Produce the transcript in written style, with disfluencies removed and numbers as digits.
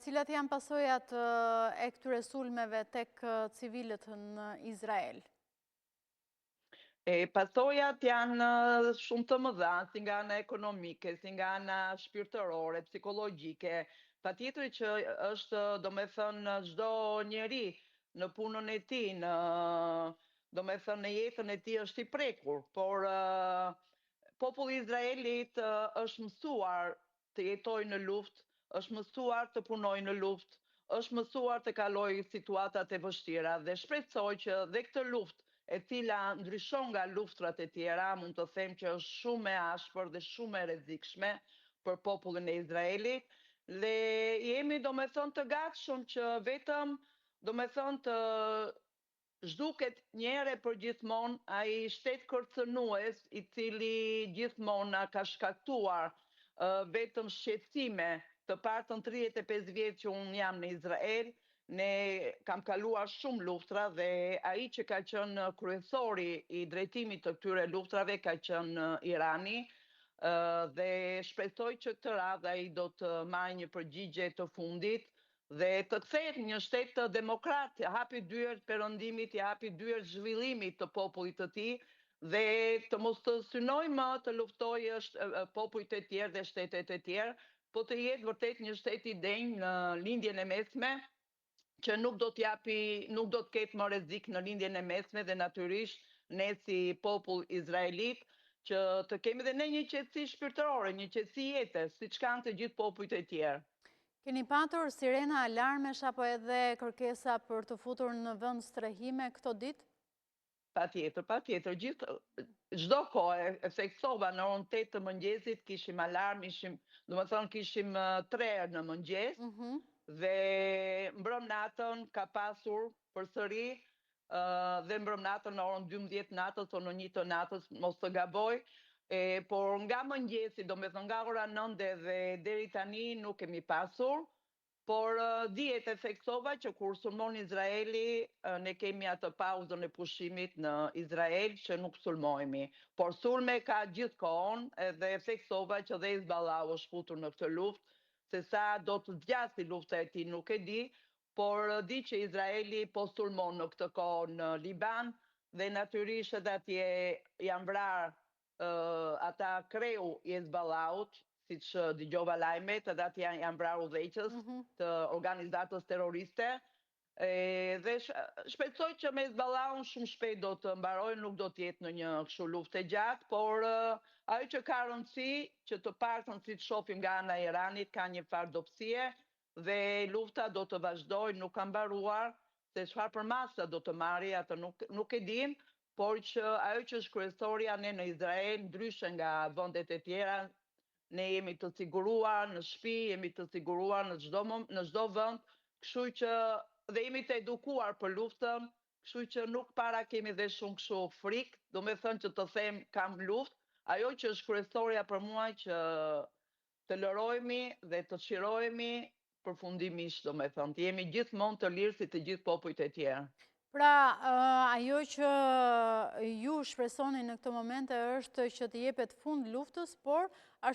Cilat janë pasojat e këtyre sulmeve tek civilët në Izrael? Pasojat janë shumë të mëdha, si nga ana ekonomike, si nga ana shpirtërore, psikologjike. Patjetër që është, domethënë, çdo njeri në punën e tij, domethënë në jetën e tij është i prekur, por populli i Izraelit është mësuar të jetojë në luftë, është mësuar të punojë në luftë, është mësuar të kalojë situatat e vështira dhe shpresoj që dhe këtë luftë, e cila ndryshon nga luftrat e tjera, mund të them që është shumë e ashpër dhe shumë e rrezikshme për popullin e Izraelit, dhe jemi domethënë të gatshëm që vetëm domethënë të zhduket një herë për gjithmonë ai shtet kërcënues i cili gjithmonë na ka shkaktuar vetëm shqetësime. Të paktën 35 vjet që unë jam në Izrael, ne kam kaluar shumë luftra dhe ai që ka qenë kryesori i drejtimit të këtyre luftrave ka qenë Irani, dhe shpresoj që këtë radhë ai do të marrë një përgjigje të fundit dhe të kthehet një shtet demokrat, të hapi dyert perëndimit, të hapi dyert zhvillimit të popullit të tij dhe të mos të synojmë të luftojë popujt e tjerë dhe shtetet e tjerë, po të jetë vërtet një shtet i denj në lindjen e mesme, që nuk do të ketë më rrezik në lindjen e mesme dhe natyrisht ne si popull izraelit që të kemi dhe ne një qetësi shpirtërore, një qetësi jete, siç kanë të gjithë popujt e tjerë. Keni patur sirena alarmesh apo edhe kërkesa për të futur në vend strehime këto ditë? Patjetër, çdo kohë e theksova në orën 8 të mëngjesit kishim alarm, domethënë kishim 3 herë në mëngjes dhe mbrëm natën ka pasur përsëri dhe mbrëm natën në orën 12 natës ose në 1 të natës, mos të gaboj, por nga mëngjesi, domethënë nga ora 9 dhe deri tani nuk kemi pasur. Por dihet e theksova që kur sulmon Izraeli, ne kemi atë pauzën e pushimit në Izrael që nuk sulmohemi. Por sulme ka gjithkohon edhe theksova që dhe Hezbollahu është futur në këtë luftë, se sa do të zgjasë lufta e tij nuk e di, por di që Izraeli po sulmon në këtë kohë në Liban dhe natyrisht edhe atje janë vrarë ata kreu i Hezbollahut, siç dëgjova lajmet, edhe aty janë vrarë udhëheqës të organizatës terroriste. Dhe shpresoj që me Hezbollahun shumë shpejt do të mbarojë, nuk do të jetë në një kështu luftë e gjatë, por ajo që ka rëndësi që të paktën siç shohim nga ana e Iranit ka një farë dobësie dhe lufta do të vazhdojë, nuk ka mbaruar, se çfarë përmasa do të marrë atë nuk e dim, por që ajo që është kryesorja ne në Izrael, ndryshe nga vendet e tjera, ne jemi të siguruar në shtëpi, jemi të siguruar në çdo vend, kështu që dhe jemi të edukuar për luftën, kështu që nuk para kemi dhe shumë kështu frikë, domethënë që të them kam luftë, ajo që është kryesorja për mua që të lërohemi dhe të çlirohemi përfundimisht, domethënë, të jemi gjithmonë të lirë si të gjithë popujt e tjerë. Pra, ajo që ju shpresoni në këtë momente është që të jepet fund luftës, por ashtu